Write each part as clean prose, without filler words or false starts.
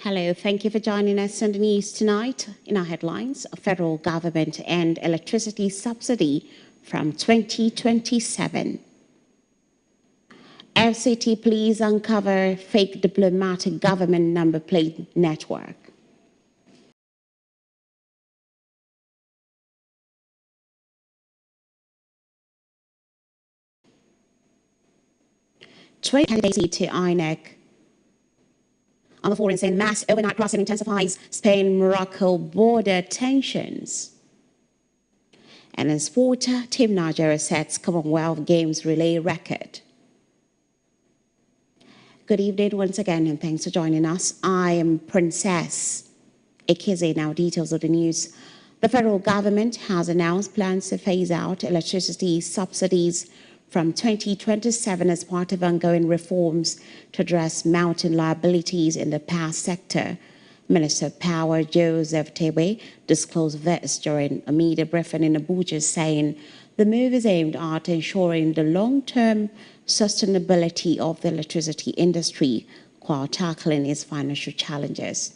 Hello, thank you for joining us on the news tonight. In our headlines, federal government end electricity subsidy from 2027. FCT police uncover fake diplomatic government number plate network. Candidacy to INEC. On the foreign scene, mass overnight crossing intensifies Spain-Morocco border tensions. And in sport, Team Nigeria sets Commonwealth Games relay record. Good evening once again, and thanks for joining us. I am Princess Ikize. Now, details of the news. The federal government has announced plans to phase out electricity subsidies from 2027 as part of ongoing reforms to address mounting liabilities in the power sector. Minister of Power Joseph Tebe disclosed this during a media briefing in Abuja, saying the move is aimed at ensuring the long-term sustainability of the electricity industry while tackling its financial challenges.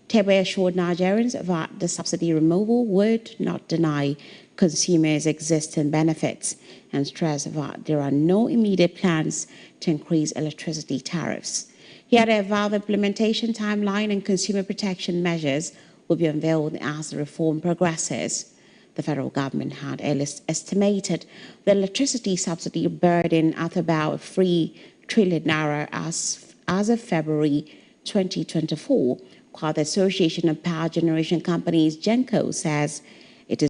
Tebe assured Nigerians that the subsidy removal would not deny consumers existing benefits and stressed that there are no immediate plans to increase electricity tariffs. He added that the implementation timeline and consumer protection measures will be unveiled as the reform progresses. The federal government had estimated the electricity subsidy burden at about 3 trillion naira as of February 2024, while the Association of Power Generation Companies, GENCO, says it is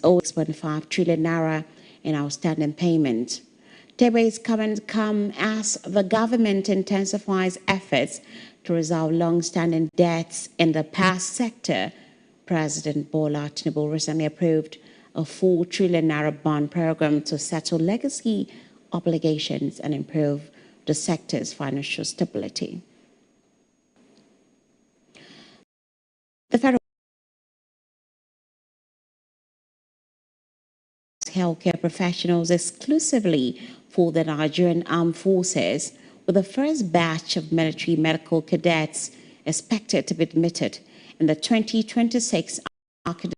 owed 6.5 trillion naira in outstanding payment. Tebe's comments come as the government intensifies efforts to resolve long-standing debts in the power sector. President Bola Tinubu recently approved a 4 trillion naira bond program to settle legacy obligations and improve the sector's financial stability. The federal healthcare professionals exclusively for the Nigerian Armed Forces, with the first batch of military medical cadets expected to be admitted in the 2026 academic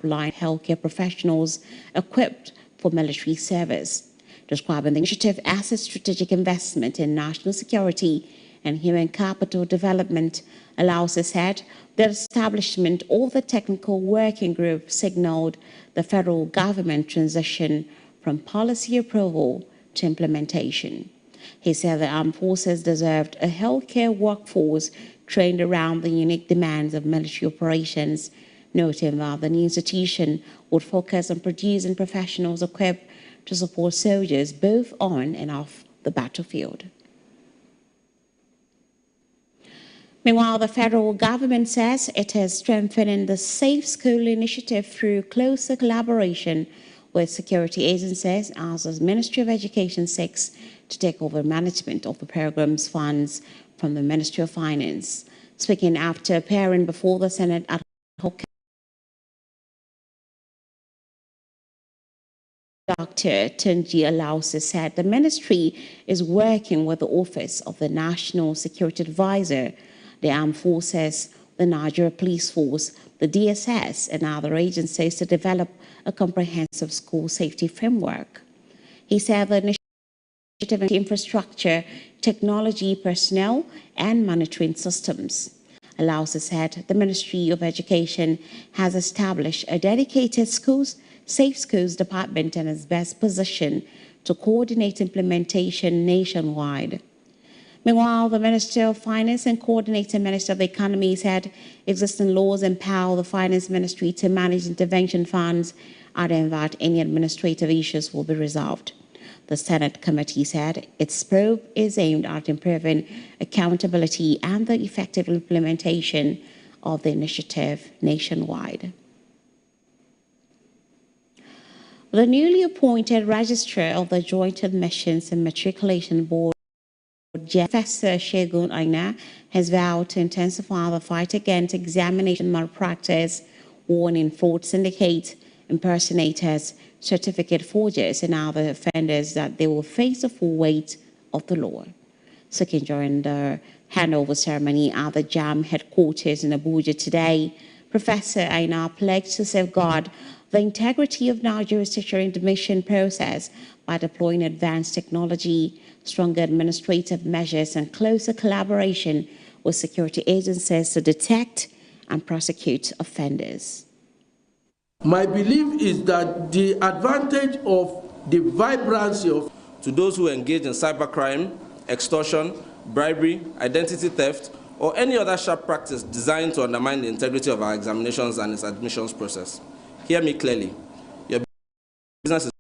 line healthcare professionals equipped for military service, describing the initiative as a strategic investment in national security and human capital development. Allows said the establishment of the technical working group signaled the federal government transition from policy approval to implementation. He said the armed forces deserved a healthcare workforce trained around the unique demands of military operations, noting that the new institution would focus on producing professionals equipped to support soldiers both on and off the battlefield. Meanwhile, the federal government says it is strengthening the Safe School initiative through closer collaboration with security agencies as the Ministry of Education seeks to take over management of the program's funds from the Ministry of Finance. Speaking after appearing before the Senate ad hoc, Dr. Tunji Alausi said the ministry is working with the Office of the National Security Advisor, the Armed Forces, the Nigeria Police Force, the DSS, and other agencies to develop a comprehensive school safety framework. He said the initiative includes infrastructure, technology, personnel, and monitoring systems. Alausi said the Ministry of Education has established a dedicated Safe Schools Department and is best positioned to coordinate implementation nationwide. Meanwhile, the Minister of Finance and Coordinating Minister of the Economy said existing laws empower the Finance Ministry to manage intervention funds adding that any administrative issues will be resolved. The Senate committee said its probe is aimed at improving accountability and the effective implementation of the initiative nationwide. The newly appointed Registrar of the Joint Admissions and Matriculation Board, Professor Segun Aina, has vowed to intensify the fight against examination malpractice, warning fraud syndicates, impersonators, certificate forgers, and other offenders that they will face the full weight of the law. Speaking during the handover ceremony at the JAM headquarters in Abuja today, Professor Aina pledged to safeguard the integrity of Nigeria's tertiary admission process by deploying advanced technology, stronger administrative measures, and closer collaboration with security agencies to detect and prosecute offenders. My belief is that the advantage of the vibrancy of to those who engage in cybercrime, extortion, bribery, identity theft, or any other sharp practice designed to undermine the integrity of our examinations and its admissions process. Hear me clearly. Your business is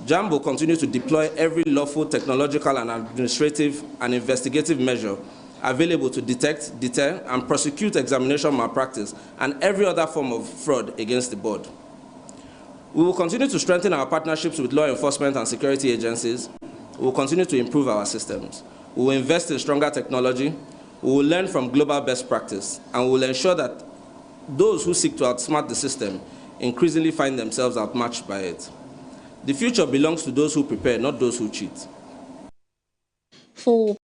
JAM will continue to deploy every lawful technological and administrative and investigative measure available to detect, deter, and prosecute examination malpractice and every other form of fraud against the board. We will continue to strengthen our partnerships with law enforcement and security agencies. We will continue to improve our systems. We will invest in stronger technology. We will learn from global best practice, and we will ensure that those who seek to outsmart the system increasingly find themselves outmatched by it. The future belongs to those who prepare, not those who cheat. For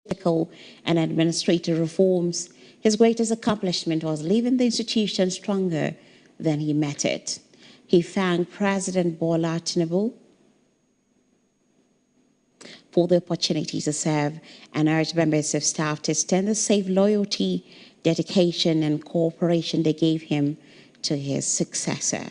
political and administrative reforms, his greatest accomplishment was leaving the institution stronger than he met it. He thanked President Bola Tinubu for the opportunity to serve and urged members of staff to extend the same loyalty, dedication, and cooperation they gave him to his successor.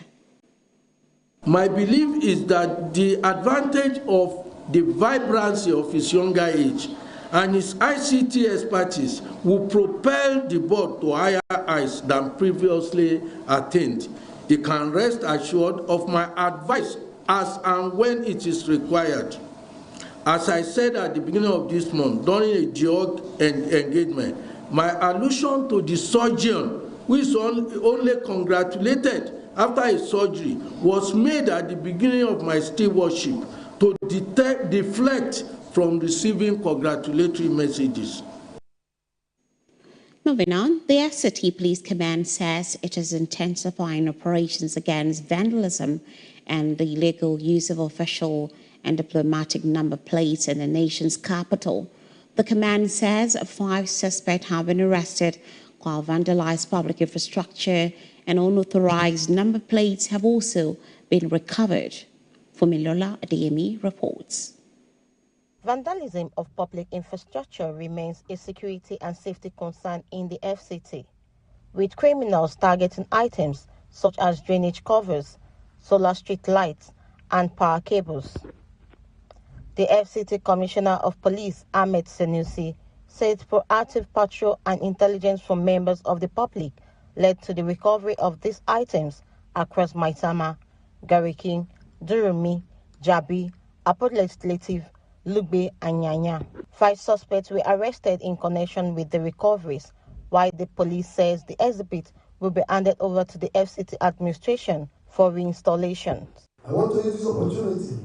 My belief is that the advantage of the vibrancy of his younger age and his ICT expertise will propel the board to higher heights than previously attained. He can rest assured of my advice as and when it is required. As I said at the beginning of this month, during a dialogue engagement, my allusion to the surgeon, who is only congratulated after his surgery, was made at the beginning of my stewardship to deflect from receiving congratulatory messages. Moving on, the FCT Police Command says it is intensifying operations against vandalism and the illegal use of official and diplomatic number plates in the nation's capital. The command says 5 suspects have been arrested, while vandalized public infrastructure and unauthorized number plates have also been recovered. Fumilola Adeyemi reports. Vandalism of public infrastructure remains a security and safety concern in the FCT, with criminals targeting items such as drainage covers, solar street lights, and power cables. The FCT Commissioner of Police, Ahmed Senusi, said proactive patrol and intelligence from members of the public led to the recovery of these items across Maitama, Gariki, Durumi, Jabi, Apo Legislative, Lugbe, and Nyanya. 5 suspects were arrested in connection with the recoveries, while the police says the exhibit will be handed over to the FCT administration for reinstallation. I want to use this opportunity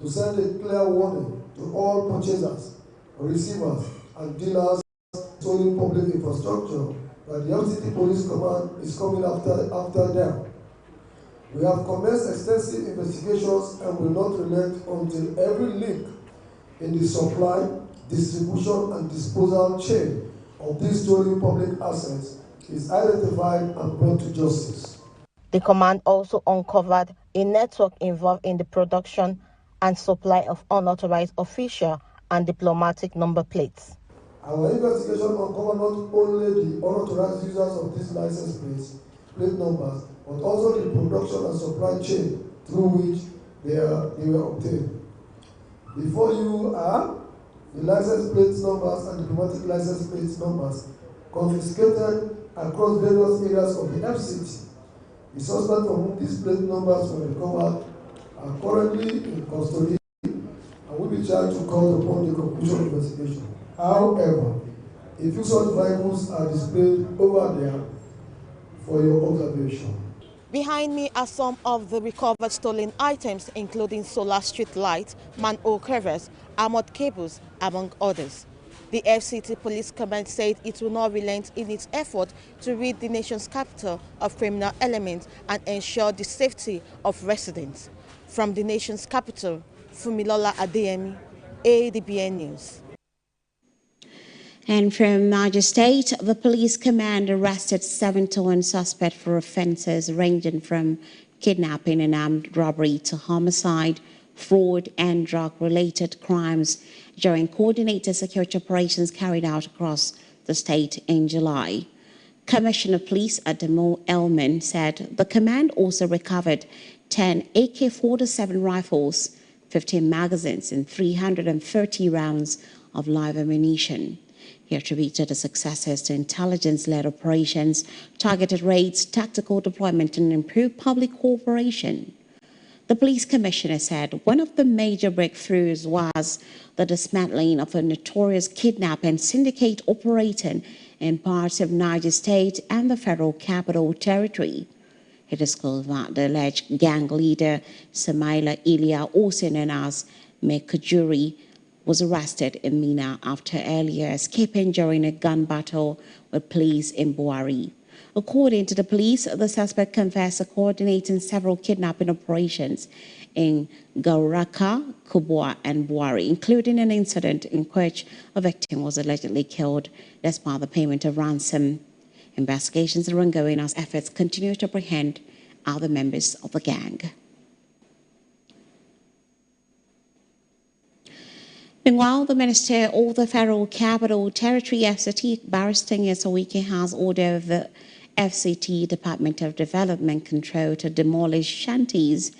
to send a clear warning to all purchasers, receivers, and dealers stolen public infrastructure that the FCT Police Command is coming after them. We have commenced extensive investigations and will not relent until every link in the supply, distribution, and disposal chain of these stolen public assets is identified and brought to justice. The command also uncovered a network involved in the production and supply of unauthorized official and diplomatic number plates. Our investigation uncovered not only the unauthorized users of these license plate numbers, but also the production and supply chain through which they were obtained. Before you are the license plate numbers and diplomatic license plate numbers confiscated across various areas of the FCT. The suspect from whom these plate numbers were recovered are currently in custody and will be charged to court upon the conclusion of investigation. However, a few such vehicles are displayed over there for your observation. Behind me are some of the recovered stolen items, including solar street lights, manhole covers, armored cables, among others. The FCT Police Command said it will not relent in its effort to rid the nation's capital of criminal elements and ensure the safety of residents. From the nation's capital, Fumilola Adbn, Adbn News. And from Niger State, the police command arrested 71 suspects for offences ranging from kidnapping and armed robbery to homicide, fraud, and drug-related crimes during coordinated security operations carried out across the state in July. Commissioner of Police Ademo Elman said the command also recovered 10 AK-47 rifles, 15 magazines, and 330 rounds of live ammunition. He attributed the successes to intelligence-led operations, targeted raids, tactical deployment, and improved public cooperation. The police commissioner said one of the major breakthroughs was the dismantling of a notorious kidnapping syndicate operating in parts of Niger State and the Federal Capital Territory. He disclosed that the alleged gang leader, Samaila Ilia, also known as Mekajuri, was arrested in Mina after earlier escaping during a gun battle with police in Buari. According to the police, the suspect confessed to coordinating several kidnapping operations in Gauraka, Kubwa, and Buari, including an incident in which a victim was allegedly killed despite the payment of ransom. Investigations are ongoing as efforts continue to apprehend other members of the gang. Meanwhile, the Minister of the Federal Capital Territory, FCT, Barrister Nyesawike, has ordered the FCT Department of Development Control to demolish shanties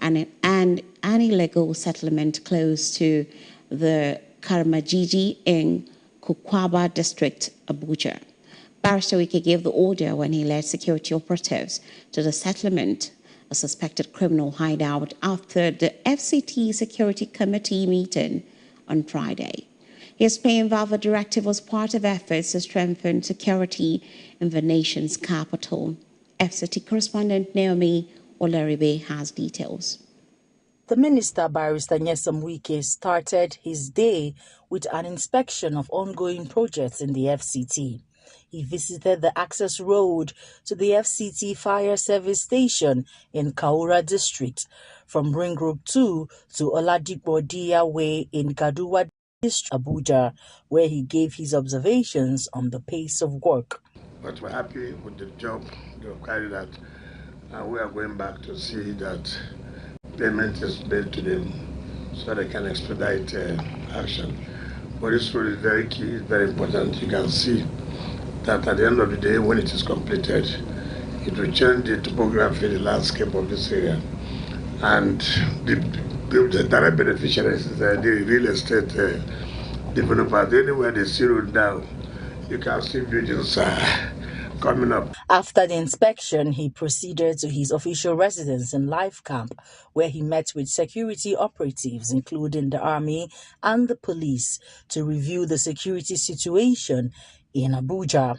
and an illegal settlement close to the Karamajiji in Kukwaba District, Abuja. Barrister Wike gave the order when he led security operatives to the settlement, a suspected criminal hideout, after the FCT Security Committee meeting on Friday. He explained that the directive was part of efforts to strengthen security in the nation's capital. FCT correspondent Naomi Olaribe has details. The Minister, Barrister Nyesawike, started his day with an inspection of ongoing projects in the FCT. He visited the access road to the FCT Fire Service Station in Kaura District, from Ring Road 2 to Oladipo Diya Way in Gaduwa District, Abuja, where he gave his observations on the pace of work. But we're happy with the job they've carried out, and we are going back to see that payment is made to them so they can expedite action. But this road is very key, it's very important. You can see that at the end of the day, when it is completed, it will change the topography, the landscape of this area. And the direct beneficiaries is the real estate developers. Anywhere they see road down, you can see buildings coming up. After the inspection, he proceeded to his official residence in Life Camp, where he met with security operatives, including the army and the police, to review the security situation in Abuja.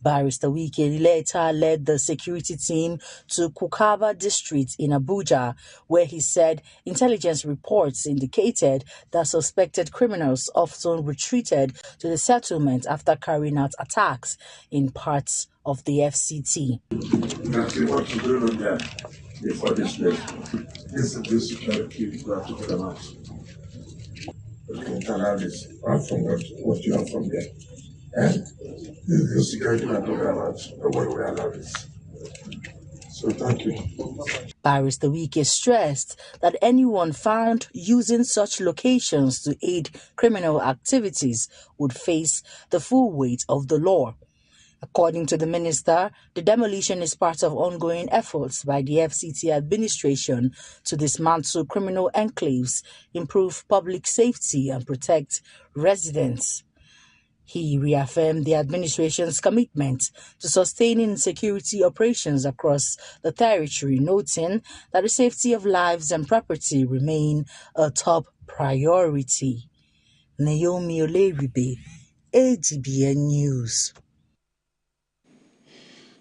Barrister Wike later led the security team to Kukaba District in Abuja, where he said intelligence reports indicated that suspected criminals often retreated to the settlement after carrying out attacks in parts of the FCT. What you doing on there before this place? This is this security you have to put them out. You can tell how this from what you have from there. And the security man don't allow it. Nobody will allow this. So thank you. Barrister Wike stressed that anyone found using such locations to aid criminal activities would face the full weight of the law. According to the minister, the demolition is part of ongoing efforts by the FCT administration to dismantle criminal enclaves, improve public safety, and protect residents. He reaffirmed the administration's commitment to sustaining security operations across the territory, noting that the safety of lives and property remain a top priority. Naomi Oleribe, Adbn News.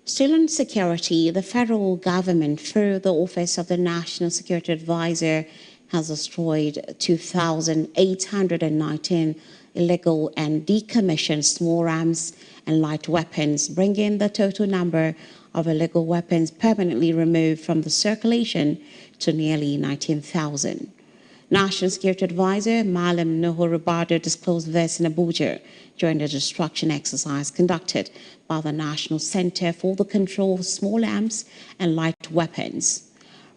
Still on security, the federal government, through the Office of the National Security Advisor, has destroyed 2,819 illegal and decommissioned small arms and light weapons, bringing the total number of illegal weapons permanently removed from the circulation to nearly 19,000. National Security Advisor Malam Nuhu Ribado disclosed this in Abuja during the destruction exercise conducted by the National Center for the Control of Small Arms and Light Weapons.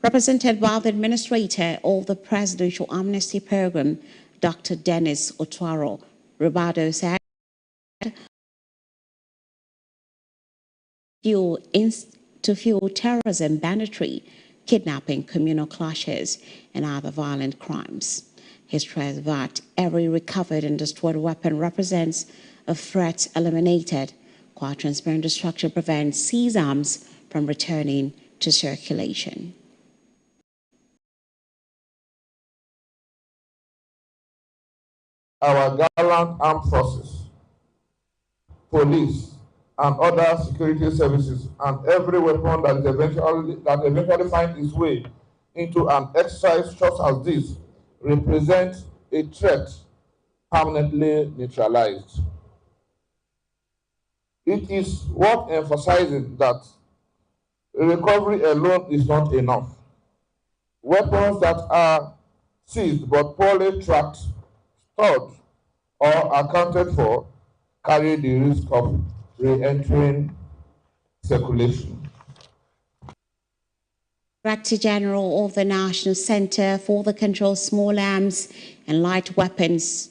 Represented by the Administrator of the Presidential Amnesty Program, Dr. Dennis Otwaro, Ribado said, to fuel terrorism, banditry, kidnapping, communal clashes, and other violent crimes. He stressed that every recovered and destroyed weapon represents a threat eliminated, while transparent destruction prevents seized arms from returning to circulation. Our gallant armed forces, police, and other security services, and every weapon that eventually finds its way into an exercise such as this represents a threat permanently neutralized. It is worth emphasizing that recovery alone is not enough. Weapons that are seized but poorly tracked, stored, or accounted for carry the risk of re-entering circulation. Director General of the National Center for the Control of Small Arms and Light Weapons,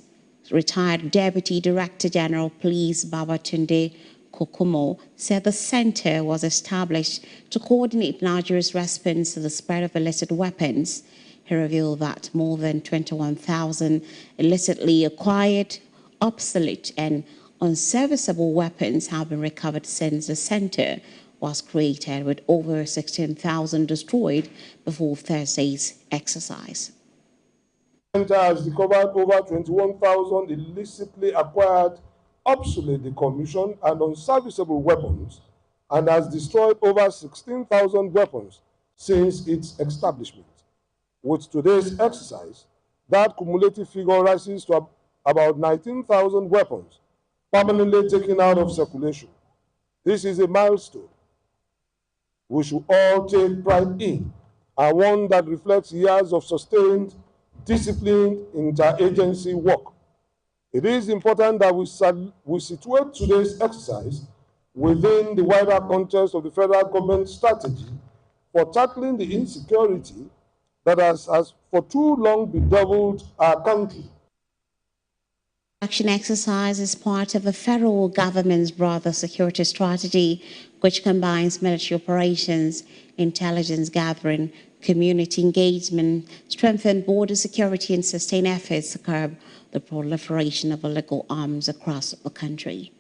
retired Deputy Director General Police Babatunde Kokomo, said the center was established to coordinate Nigeria's response to the spread of illicit weapons. He revealed that more than 21,000 illicitly acquired, obsolete, and unserviceable weapons have been recovered since the center was created, with over 16,000 destroyed before Thursday's exercise. The center has recovered over 21,000 illicitly acquired, obsolete, decommissioned, and unserviceable weapons, and has destroyed over 16,000 weapons since its establishment. With today's exercise, that cumulative figure rises to about 19,000 weapons permanently taken out of circulation. This is a milestone we should all take pride in, and one that reflects years of sustained, disciplined interagency work. It is important that we situate today's exercise within the wider context of the federal government strategy for tackling the insecurity that has for too long bedeviled our country. Action exercise is part of the federal government's broader security strategy, which combines military operations, intelligence gathering, community engagement, strengthen border security, and sustain efforts to curb the proliferation of illegal arms across the country.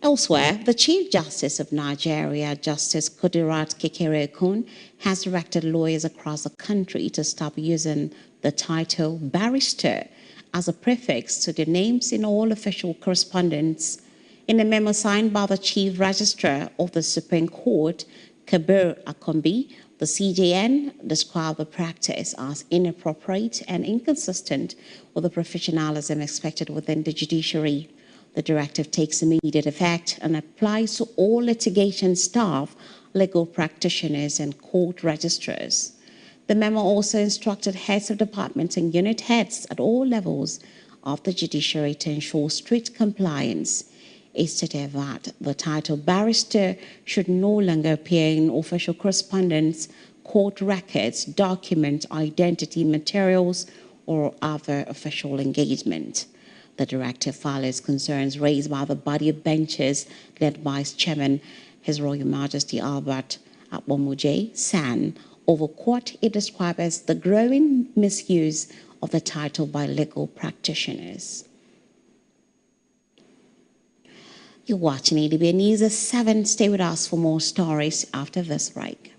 Elsewhere, the Chief Justice of Nigeria, Justice Kudirat Kekere-Ekun, has directed lawyers across the country to stop using the title barrister as a prefix to their names in all official correspondence. In a memo signed by the Chief Registrar of the Supreme Court, Kabir Akombi, the CJN described the practice as inappropriate and inconsistent with the professionalism expected within the judiciary. The directive takes immediate effect and applies to all litigation staff, legal practitioners, and court registrars. The memo also instructed heads of departments and unit heads at all levels of the judiciary to ensure strict compliance. It stated that the title barrister should no longer appear in official correspondence, court records, document, identity materials, or other official engagement. The directive follows concerns raised by the body of benches led by its chairman, His Royal Majesty Albert Akpomuje San, over what it described as the growing misuse of the title by legal practitioners. You're watching Adbn News at 7. Stay with us for more stories after this break.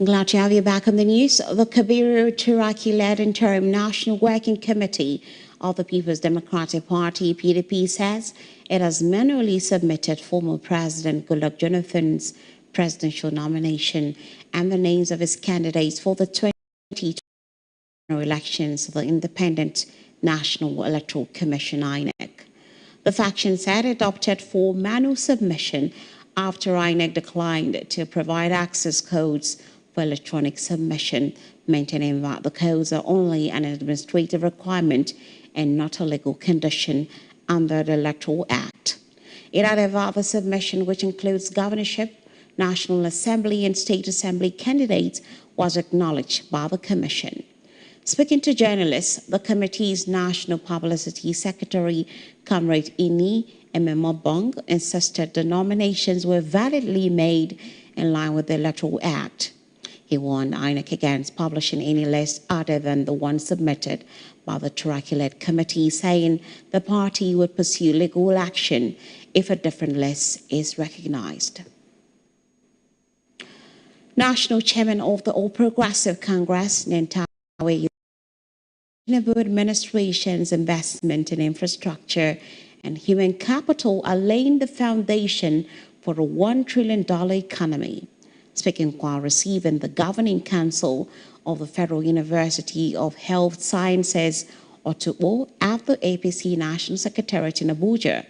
Glad to have you back on the news. The Kabiru Turaki-led Interim National Working Committee of the People's Democratic Party, PDP, says it has manually submitted former President Goodluck Jonathan's presidential nomination and the names of his candidates for the 2020 elections of the Independent National Electoral Commission, INEC. The faction said it opted for manual submission after INEC declined to provide access codes for electronic submission, maintaining that the codes are only an administrative requirement and not a legal condition under the Electoral Act. It added that the submission, which includes governorship, National Assembly and State Assembly candidates, was acknowledged by the Commission. Speaking to journalists, the committee's National Publicity Secretary, Comrade Ini Ememobong, insisted the nominations were validly made in line with the Electoral Act. He warned INEC against publishing any list other than the one submitted by the Turaki-led committee, saying the party would pursue legal action if a different list is recognized. National Chairman of the All Progressive Congress, Nentawe Administration's investment in infrastructure and human capital are laying the foundation for a $1 trillion economy. Speaking while receiving the Governing Council of the Federal University of Health Sciences, Otubo, at the APC National Secretariat in Abuja,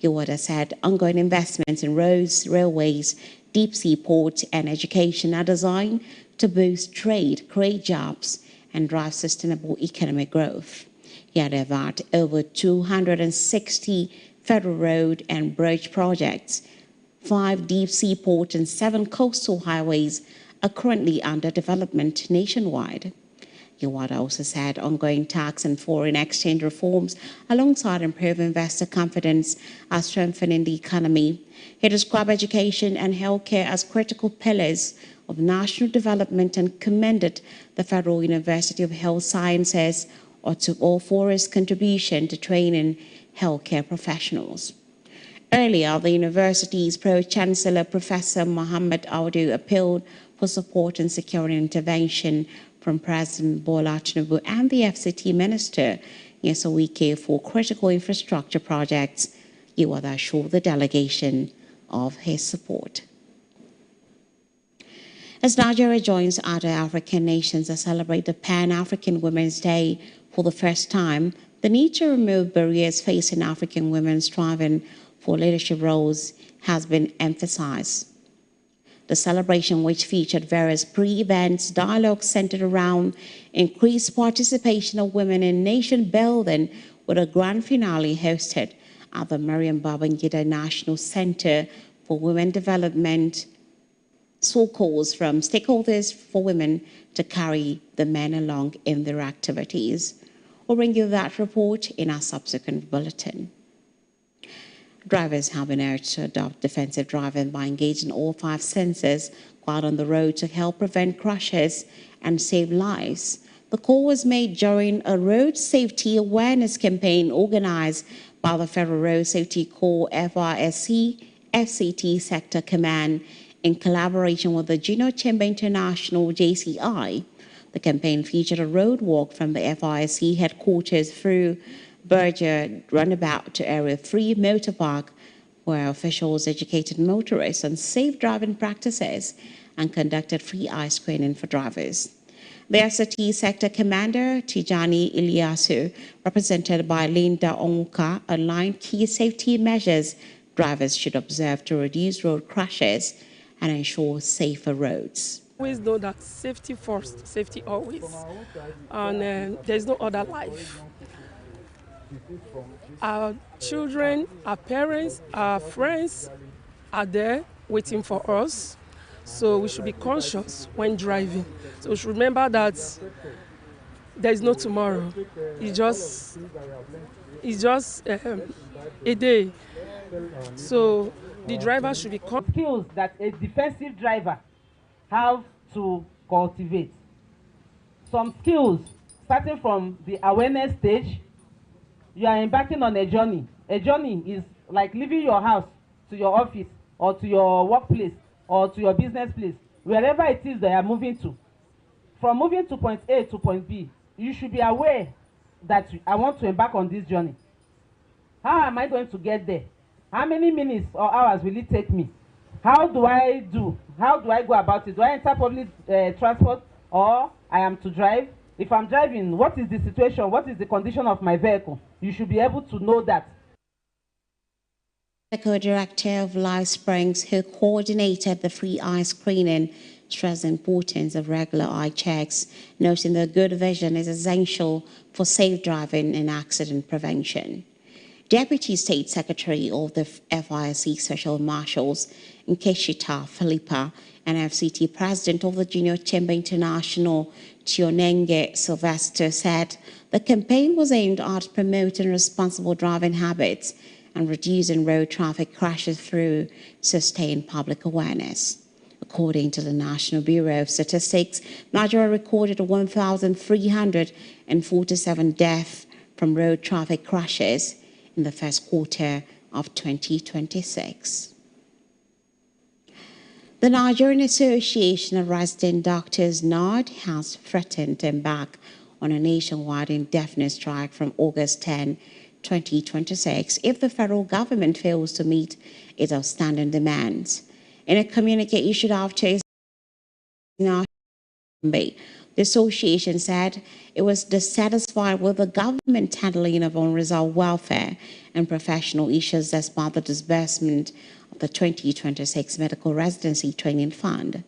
Yowada said ongoing investments in roads, railways, deep-sea ports, and education are designed to boost trade, create jobs, and drive sustainable economic growth. He added that over 260 federal road and bridge projects, 5 deep-sea ports, and 7 coastal highways are currently under development nationwide. Yawada also said ongoing tax and foreign exchange reforms, alongside improving investor confidence, are strengthening the economy. He described education and healthcare as critical pillars of national development and commended the Federal University of Health Sciences for its contribution to training healthcare professionals. Earlier, the university's Pro-Chancellor, Professor Mohammed Audu, appealed for support and securing intervention from President Bola Tinubu and the FCT Minister, Nyesom Wike, for critical infrastructure projects. Yewada assured the delegation of his support. As Nigeria joins other African nations to celebrate the Pan-African Women's Day for the first time, the need to remove barriers facing African women striving for leadership roles has been emphasized. The celebration, which featured various pre-events, dialogues centered around increased participation of women in nation building, with a grand finale hosted at the Mariam Babangida National Center for Women Development saw calls from stakeholders for women to carry the men along in their activities. We'll bring you that report in our subsequent bulletin. Drivers have been urged to adopt defensive driving by engaging all 5 senses while on the road to help prevent crashes and save lives. The call was made during a road safety awareness campaign organized by the Federal Road Safety Corps FRSC FCT Sector Command in collaboration with the Junior Chamber International JCI. The campaign featured a road walk from the FRSC headquarters through Berger Runabout to Area 3 Motor Park, where officials educated motorists on safe driving practices and conducted free eye screening for drivers. The FCT Sector Commander, Tijani Iliasu, represented by Linda Onwuka, outlined key safety measures drivers should observe to reduce road crashes and ensure safer roads. Always know that safety first, safety always, and there's no other life. Our children, our parents, our friends are there waiting for us, so we should be conscious when driving. So we should remember that there is no tomorrow. It's just a day. So the driver should be skills that a defensive driver have to cultivate. Some skills, starting from the awareness stage. You are embarking on a journey. A journey is like leaving your house to your office or to your workplace or to your business place, wherever it is that you are moving to. From moving to point A to point B, you should be aware that I want to embark on this journey. How am I going to get there? How many minutes or hours will it take me? How do I go about it? Do I enter public transport or I am to drive? If I'm driving, what is the situation? What is the condition of my vehicle? You should be able to know that. The co-director of Life Springs, who coordinated the free eye screening, stressed the importance of regular eye checks, noting that good vision is essential for safe driving and accident prevention. Deputy State Secretary of the FISC Special Marshals, Nkeshita Philippa, and FCT President of the Junior Chamber International, Tionenge Sylvester, said the campaign was aimed at promoting responsible driving habits and reducing road traffic crashes through sustained public awareness. According to the National Bureau of Statistics, Nigeria recorded 1,347 deaths from road traffic crashes in the first quarter of 2026. The Nigerian Association of Resident Doctors, NARD, has threatened to embark on a nationwide indefinite strike from August 10, 2026 if the federal government fails to meet its outstanding demands. In a communique issued after its the association said it was dissatisfied with the government handling of unresolved welfare and professional issues as part of the disbursement of the 2026 Medical Residency Training Fund.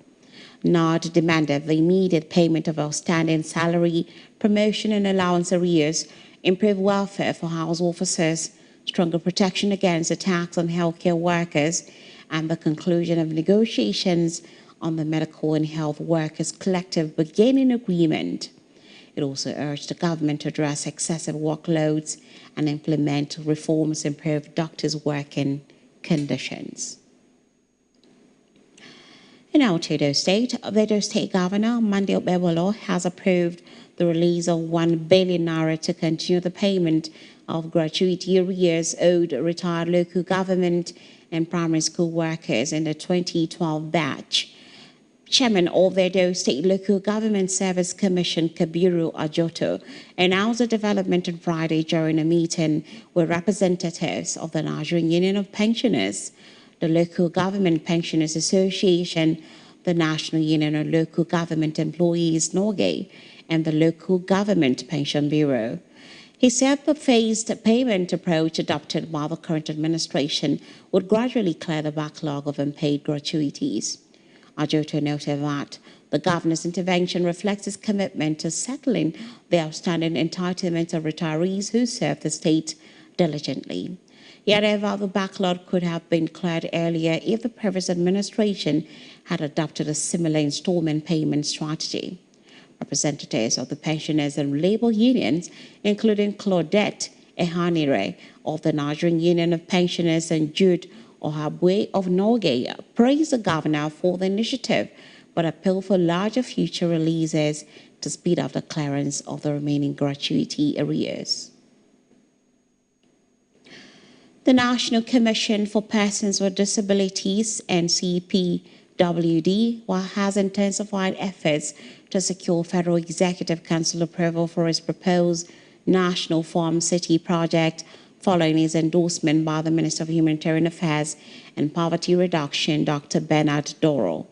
NARD demanded the immediate payment of outstanding salary, promotion and allowance arrears, improved welfare for house officers, stronger protection against attacks on healthcare workers, and the conclusion of negotiations on the Medical and Health Workers Collective Bargaining Agreement. It also urged the government to address excessive workloads and implement reforms to improve doctors' working conditions. In Edo State, the Edo State Governor, Monday Obewolo, has approved the release of 1 billion naira to continue the payment of gratuity arrears owed retired local government and primary school workers in the 2012 batch. Chairman of the Edo State Local Government Service Commission, Kabiru Ajoto, announced the development on Friday during a meeting with representatives of the Nigerian Union of Pensioners, the Local Government Pensioners Association, the National Union of Local Government Employees, NOGE, and the Local Government Pension Bureau. He said the phased payment approach adopted by the current administration would gradually clear the backlog of unpaid gratuities. Ajoto noted that the governor's intervention reflects his commitment to settling the outstanding entitlements of retirees who served the state diligently. Yet, however, the backlog could have been cleared earlier if the previous administration had adopted a similar installment payment strategy. Representatives of the pensioners and labor unions, including Claudette Ehanire of the Nigerian Union of Pensioners and Jude Ohabwe of Norgay, praised the governor for the initiative, but appealed for larger future releases to speed up the clearance of the remaining gratuity arrears. The National Commission for Persons with Disabilities, NCPWD, has intensified efforts to secure Federal Executive Council approval for its proposed National Farm City project following its endorsement by the Minister of Humanitarian Affairs and Poverty Reduction, Dr. Bernard Doro.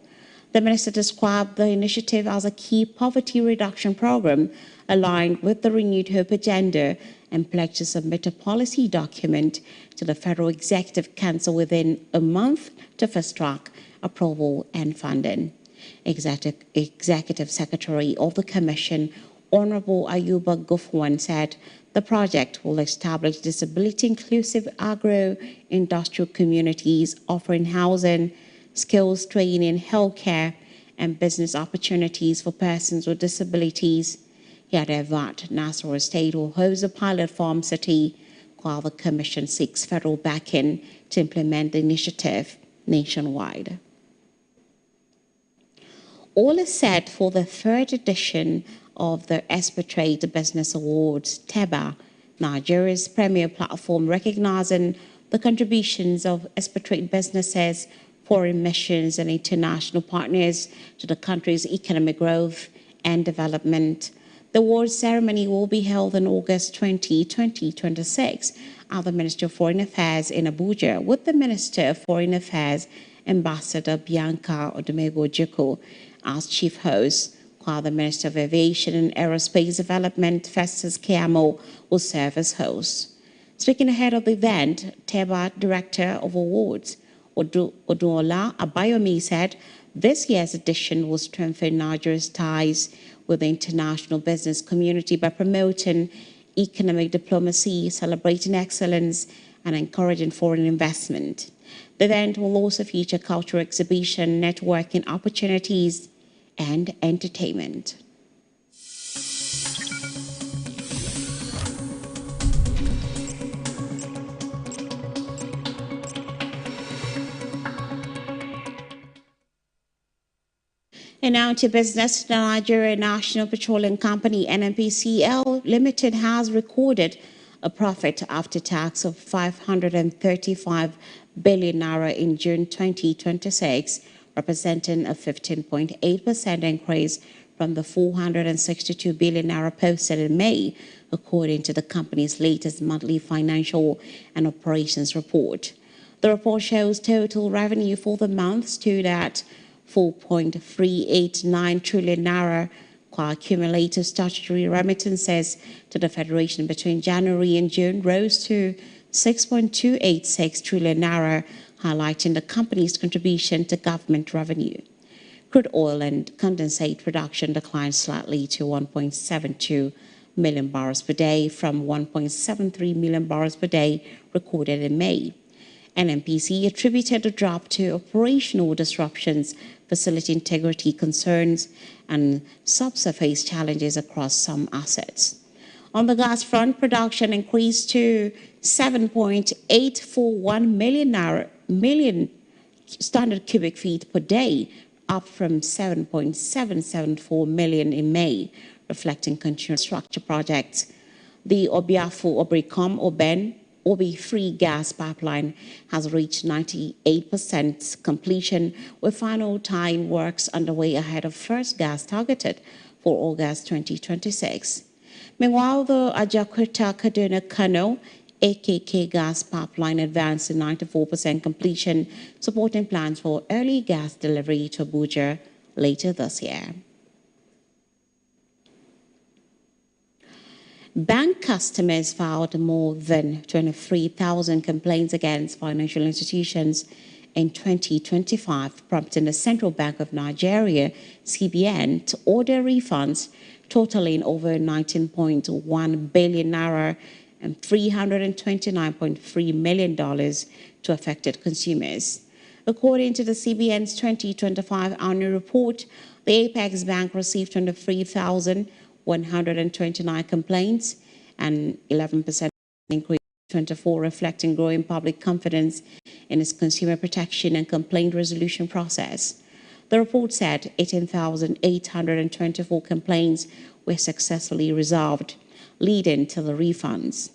The minister described the initiative as a key poverty reduction program aligned with the Renewed Hope agenda and pledged to submit a policy document to the Federal Executive Council within a month to fast-track approval and funding. Executive Secretary of the Commission, Honorable Ayuba Gufwan, said the project will establish disability-inclusive agro-industrial communities offering housing, skills training, healthcare, and business opportunities for persons with disabilities. Yet, that Nasarawa State will host a pilot farm city while the Commission seeks federal backing to implement the initiative nationwide. All is set for the third edition of the Expatriate Business Awards, TEBA, Nigeria's premier platform recognizing the contributions of expatriate businesses, foreign missions, and international partners to the country's economic growth and development. The awards ceremony will be held on August 20, 2026 at the Ministry of Foreign Affairs in Abuja, with the Minister of Foreign Affairs, Ambassador Bianca Odumego-Ojukwu, as chief host, while the Minister of Aviation and Aerospace Development, Festus Keyamo, will serve as host. Speaking ahead of the event, TEBA Director of Awards, Oduola Abayomi, said this year's edition will strengthen Nigeria's ties with the international business community by promoting economic diplomacy, celebrating excellence, and encouraging foreign investment. The event will also feature cultural exhibition, networking opportunities, and entertainment. And now to business. The Nigeria National Petroleum Company, NNPCL Limited, has recorded a profit after tax of 535 billion naira in June 2026, representing a 15.8% increase from the 462 billion naira posted in May, according to the company's latest monthly financial and operations report. The report shows total revenue for the month stood at 4.389 trillion naira, while cumulative statutory remittances to the Federation between January and June rose to 6.286 trillion naira, highlighting the company's contribution to government revenue. Crude oil and condensate production declined slightly to 1.72 million barrels per day from 1.73 million barrels per day recorded in May. NNPC attributed the drop to operational disruptions, facility integrity concerns, and subsurface challenges across some assets. On the gas front, production increased to 7.841 million standard cubic feet per day, up from 7.774 million in May, reflecting continued structure projects. The Obiafo-Obricom-Oben Obi-3 gas pipeline has reached 98% completion, with final tying works underway ahead of first gas targeted for August 2026. Meanwhile, the Ajaokuta-Kaduna-Kano AKK gas pipeline advanced to 94% completion, supporting plans for early gas delivery to Abuja later this year. Bank customers filed more than 23,000 complaints against financial institutions in 2025, prompting the Central Bank of Nigeria, CBN, to order refunds totaling over 19.1 billion naira and $329.3 million to affected consumers. According to the CBN's 2025 annual report, the Apex Bank received 23,129 complaints, and 11% increase in 2024, reflecting growing public confidence in its consumer protection and complaint resolution process. The report said 18,824 complaints were successfully resolved, leading to the refunds.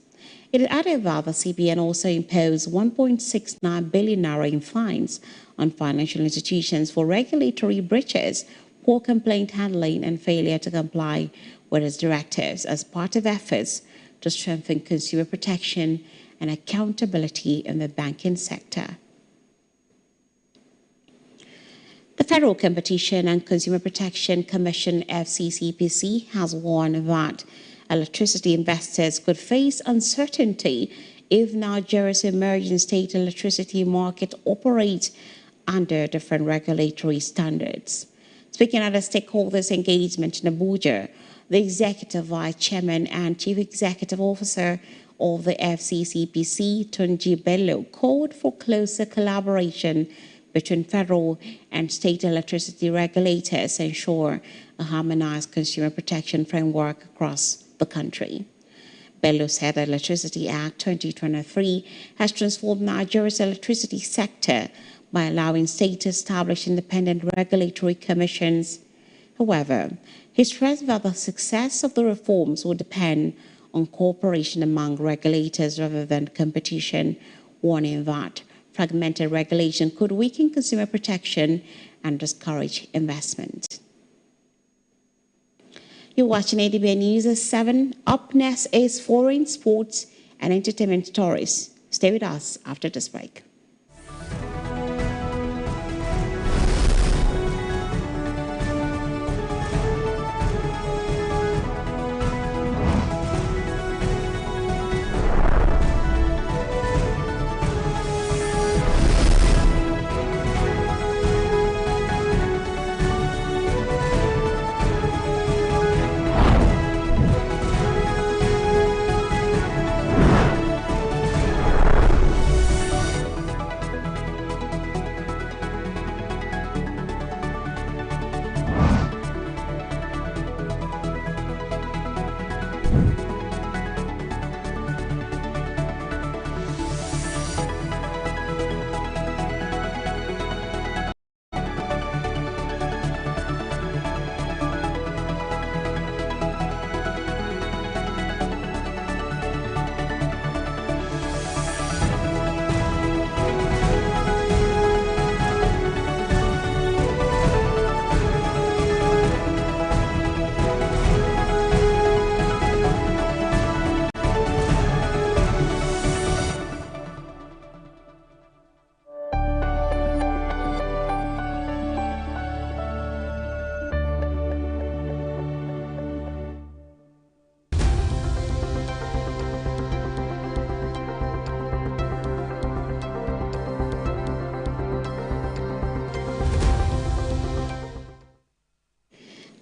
It added that the CBN also imposed 1.69 billion naira in fines on financial institutions for regulatory breaches, poor complaint handling, and failure to comply with its directives as part of efforts to strengthen consumer protection and accountability in the banking sector. The Federal Competition and Consumer Protection Commission, FCCPC, has warned that electricity investors could face uncertainty if Nigeria's emerging state electricity market operates under different regulatory standards. Speaking at a stakeholders engagement in Abuja, the Executive Vice Chairman and Chief Executive Officer of the FCCPC, Tunji Bello, called for closer collaboration between federal and state electricity regulators to ensure a harmonized consumer protection framework across the country. Bello said the Electricity Act 2023 has transformed Nigeria's electricity sector by allowing states to establish independent regulatory commissions. However, he stressed that the success of the reforms will depend on cooperation among regulators rather than competition, warning that fragmented regulation could weaken consumer protection and discourage investment. You're watching Adbn News at 7. Up next is foreign, sports, and entertainment stories. Stay with us after this break.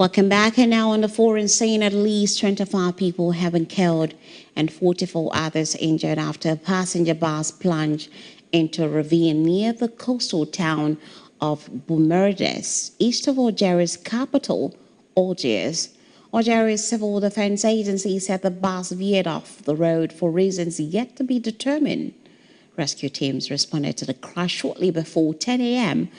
Welcome back. And now on the foreign scene, at least 25 people have been killed and 44 others injured after a passenger bus plunged into a ravine near the coastal town of Bumerdes, east of Algeria's capital, Algiers. Algeria's Civil Defense Agency said the bus veered off the road for reasons yet to be determined. Rescue teams responded to the crash shortly before 10 a.m.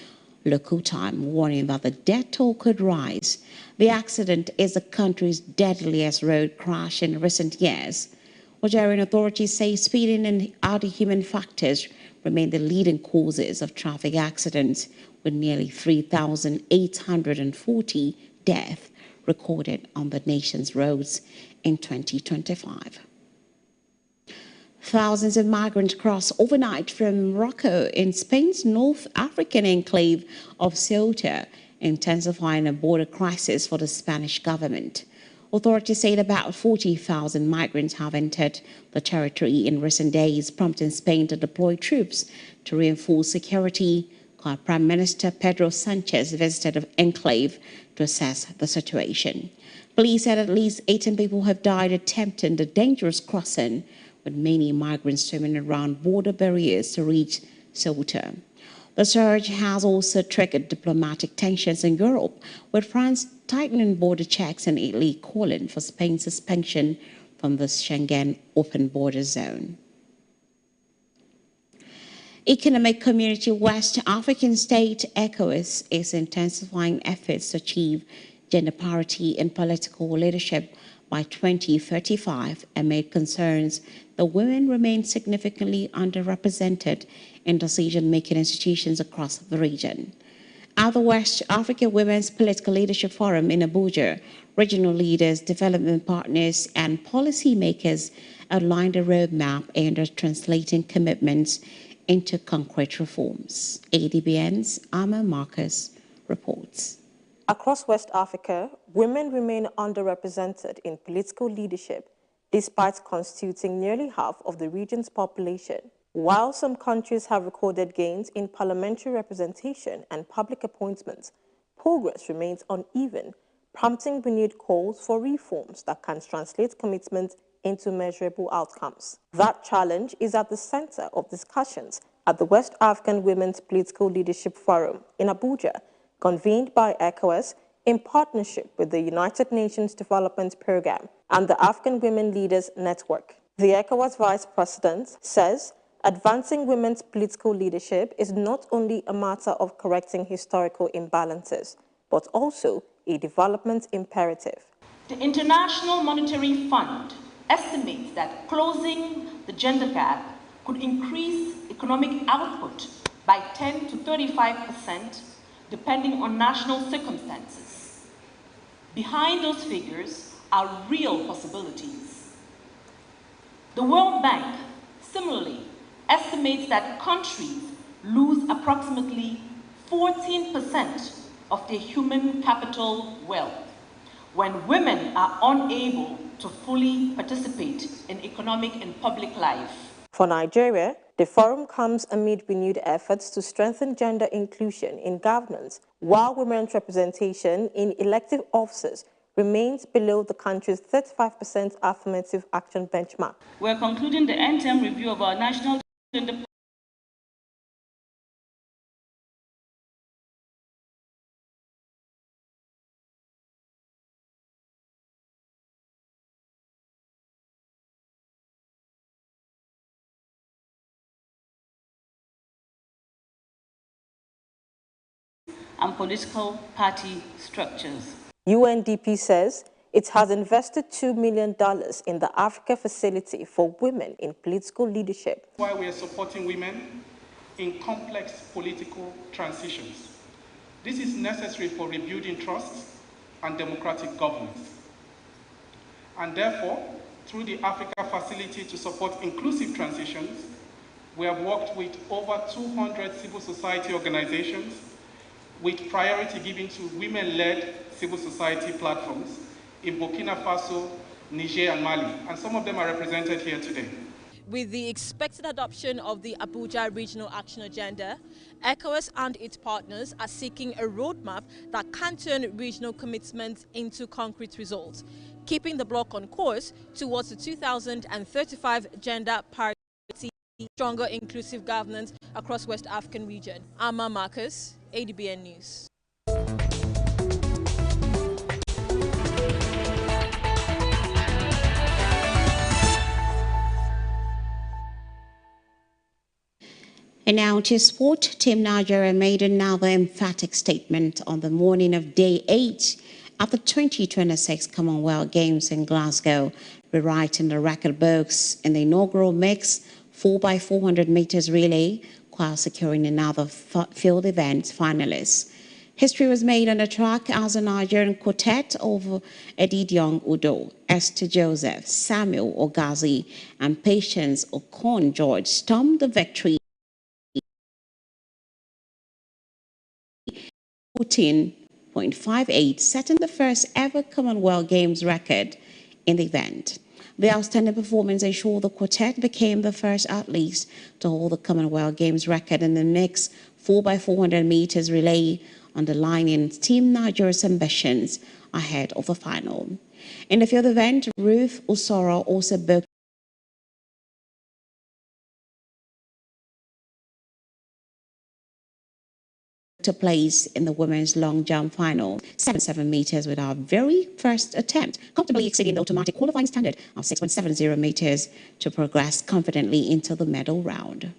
local time, warning that the death toll could rise. The accident is the country's deadliest road crash in recent years. Algerian authorities say speeding and other human factors remain the leading causes of traffic accidents, with nearly 3,840 deaths recorded on the nation's roads in 2025. Thousands of migrants crossed overnight from Morocco in Spain's North African enclave of Ceuta, intensifying a border crisis for the Spanish government. Authorities say about 40,000 migrants have entered the territory in recent days, prompting Spain to deploy troops to reinforce security. Prime Minister Pedro Sanchez visited the enclave to assess the situation. Police said at least 18 people have died attempting the dangerous crossing, with many migrants swimming around border barriers to reach Ceuta. The surge has also triggered diplomatic tensions in Europe, with France tightening border checks and Italy calling for Spain's suspension from the Schengen open border zone. Economic Community West African State ECOWAS is intensifying efforts to achieve gender parity in political leadership by 2035 amid concerns that women remain significantly underrepresented in decision-making institutions across the region. At the West Africa Women's Political Leadership Forum in Abuja, regional leaders, development partners, and policymakers outlined a roadmap aimed at translating commitments into concrete reforms. Adbn's Amma Marcus reports. Across West Africa, women remain underrepresented in political leadership, despite constituting nearly half of the region's population. While some countries have recorded gains in parliamentary representation and public appointments, progress remains uneven, prompting renewed calls for reforms that can translate commitments into measurable outcomes. That challenge is at the center of discussions at the West African Women's Political Leadership Forum in Abuja, convened by ECOWAS in partnership with the United Nations Development Programme and the African Women Leaders Network. The ECOWAS Vice President says advancing women's political leadership is not only a matter of correcting historical imbalances, but also a development imperative. The International Monetary Fund estimates that closing the gender gap could increase economic output by 10 to 35%, depending on national circumstances. Behind those figures are real possibilities. The World Bank similarly estimates that countries lose approximately 14% of their human capital wealth when women are unable to fully participate in economic and public life. For Nigeria, the forum comes amid renewed efforts to strengthen gender inclusion in governance, while women's representation in elective offices remains below the country's 35% affirmative action benchmark. We're concluding the end-term review of our national gender and political party structures. UNDP says it has invested $2 million in the Africa Facility for Women in Political Leadership. Why we are supporting women in complex political transitions. This is necessary for rebuilding trust and democratic governance. And therefore, through the Africa Facility to support inclusive transitions, we have worked with over 200 civil society organizations, with priority given to women-led civil society platforms in Burkina Faso, Niger, and Mali, and some of them are represented here today. With the expected adoption of the Abuja Regional Action Agenda, ECOWAS and its partners are seeking a roadmap that can turn regional commitments into concrete results, keeping the bloc on course towards the 2035 gender parity, stronger inclusive governance across West African region. Amma Marcus, Adbn News. And now to sport. Team Nigeria made another emphatic statement on the morning of day 8 at the 2026 Commonwealth Games in Glasgow, rewriting the record books in the inaugural mixed 4x400 meters relay, while securing another field event finalist. History was made on the track as a Nigerian quartet of Edidiong Udo, Esther Joseph, Samuel Ogazi, and Patience Okon George stormed the victory 14.58, setting the first ever Commonwealth Games record in the event. The outstanding performance ensured the quartet became the first athletes to hold the Commonwealth Games record in the mixed 4x400 meters relay, underlining Team Nigeria's ambitions ahead of the final. In the field event, Ruth Usoro also booked took place in the women's long jump final, 7 meters with our very first attempt, comfortably exceeding the automatic qualifying standard of 6.70 meters to progress confidently into the medal round.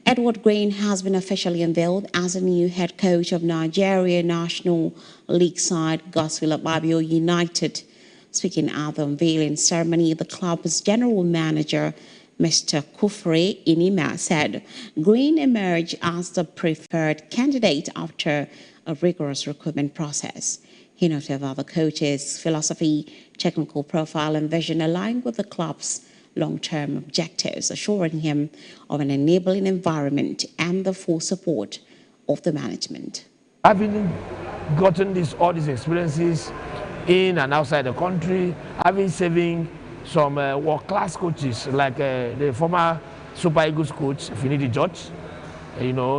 Edward Green has been officially unveiled as the new head coach of Nigeria National League side Godswill Akpabio United. Speaking at the unveiling ceremony, the club's general manager, Mr. Kufre Inima, said Green emerged as the preferred candidate after a rigorous recruitment process. He noted that the coach's philosophy, technical profile, and vision aligned with the club's long-term objectives, assuring him of an enabling environment and the full support of the management. Having gotten all these experiences in and outside the country, having saving some world-class coaches like the former Super Eagles coach, Finidi George,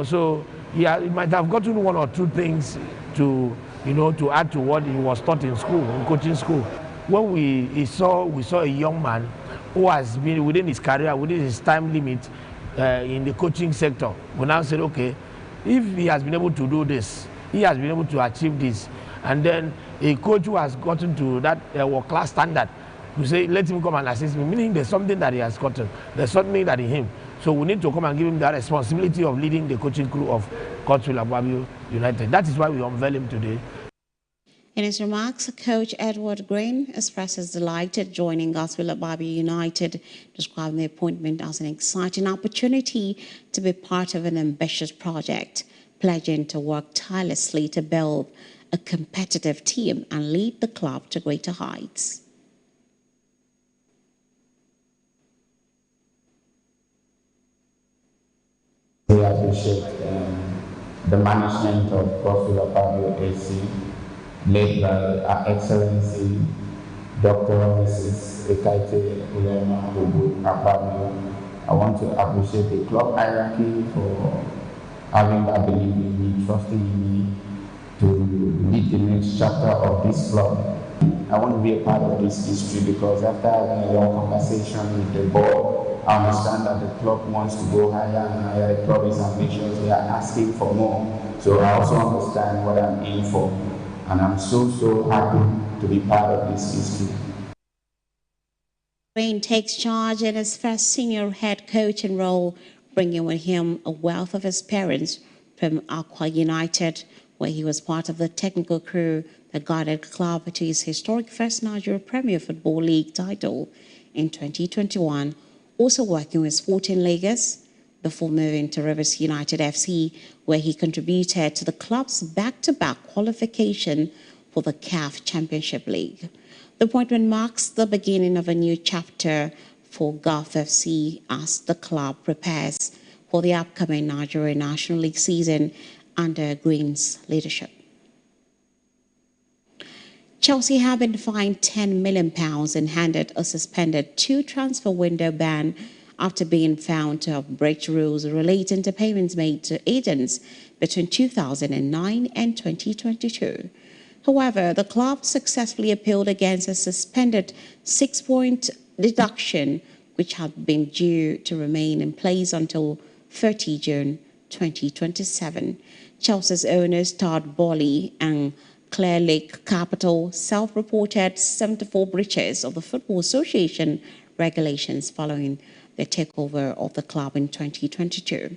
so he might have gotten one or two things to, to add to what he was taught in school, in coaching school. When we saw a young man who has been within his career, within his time limit in the coaching sector, we now said, okay, if he has been able to do this, he has been able to achieve this, and then a coach who has gotten to that world-class standard, we say, let him come and assist me, meaning there's something that he has gotten, there's something that in him. So we need to come and give him that responsibility of leading the coaching crew of Godswill Akpabio United. That is why we unveil him today. In his remarks, Coach Edward Green expresses delight at joining Godswill Akpabio United, describing the appointment as an exciting opportunity to be part of an ambitious project, pledging to work tirelessly to build a competitive team and lead the club to greater heights. We appreciate the management of Godswill Akpabio AC, led by Her Excellency Dr. Mrs. Ekaite Ulema Akpabio. I want to appreciate the club hierarchy for having that belief in me, trusting in me to lead the next chapter of this club. I want to be a part of this history because after having a long conversation with the board, I understand that the club wants to go higher and higher. The club is ambitious, they are asking for more. So I also understand what I'm in for. And I'm so happy to be part of this history. Green takes charge in his first senior head coaching role, bringing with him a wealth of experience from Aqua United, where he was part of the technical crew that guided the club to his historic first Nigeria Premier Football League title in 2021, also working with Sporting Lagos before moving to Rivers United FC, where he contributed to the club's back-to-back qualification for the CAF Championship League. The appointment marks the beginning of a new chapter for Gulf FC as the club prepares for the upcoming Nigeria National League season under Green's leadership. Chelsea have been fined £10 million and handed a suspended 2 transfer window ban after being found to have breached rules relating to payments made to agents between 2009 and 2022. However, the club successfully appealed against a suspended 6-point deduction, which had been due to remain in place until 30 June 2027. Chelsea's owners Todd Boehly and Clear Lake Capital self-reported 74 breaches of the Football Association regulations following the takeover of the club in 2022.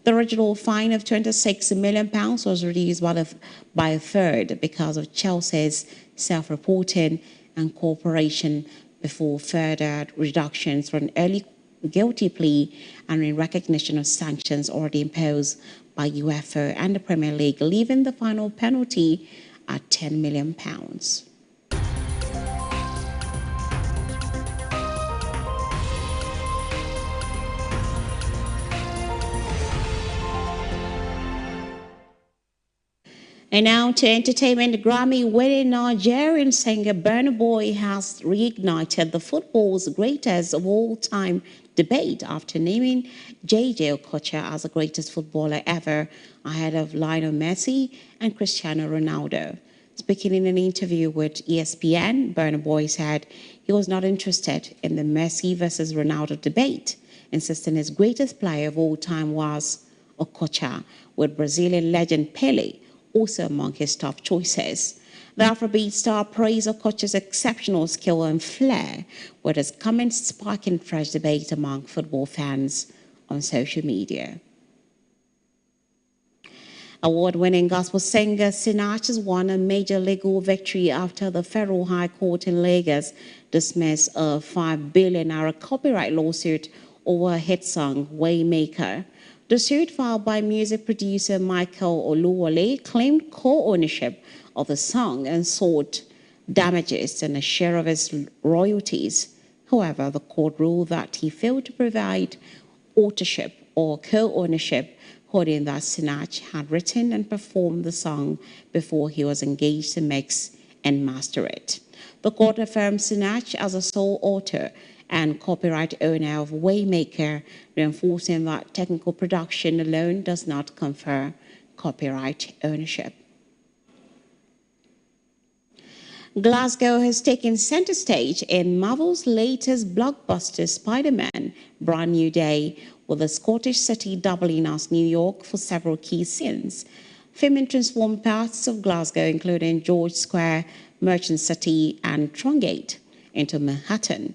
The original fine of £26 million was reduced by a third because of Chelsea's self-reporting and cooperation before further reductions for an early guilty plea and in recognition of sanctions already imposed by UEFA and the Premier League, leaving the final penalty at £10 million. And now to entertainment, the Grammy-winning Nigerian singer Burna Boy has reignited the football's greatest of all time debate after naming J.J. Okocha as the greatest footballer ever, ahead of Lionel Messi and Cristiano Ronaldo. Speaking in an interview with ESPN, Burna Boy said he was not interested in the Messi versus Ronaldo debate, insisting his greatest player of all time was Okocha, with Brazilian legend Pele also among his top choices. The Afrobeat star praised Okocha's exceptional skill and flair, with his comments sparking fresh debate among football fans on social media. Award-winning gospel singer Sinach has won a major legal victory after the Federal High Court in Lagos dismissed a $5 billion copyright lawsuit over a hit song, Waymaker. The suit filed by music producer Michael Oluwole claimed co-ownership of the song and sought damages and a share of its royalties. However, the court ruled that he failed to provide authorship or co-ownership, holding that Sinach had written and performed the song before he was engaged to mix and master it. The court affirmed Sinach as a sole author and copyright owner of Waymaker, reinforcing that technical production alone does not confer copyright ownership. Glasgow has taken center stage in Marvel's latest blockbuster Spider-Man Brand New Day, with the Scottish city doubling as New York for several key scenes. Filming transformed parts of Glasgow, including George Square, Merchant City, and Trongate, into Manhattan.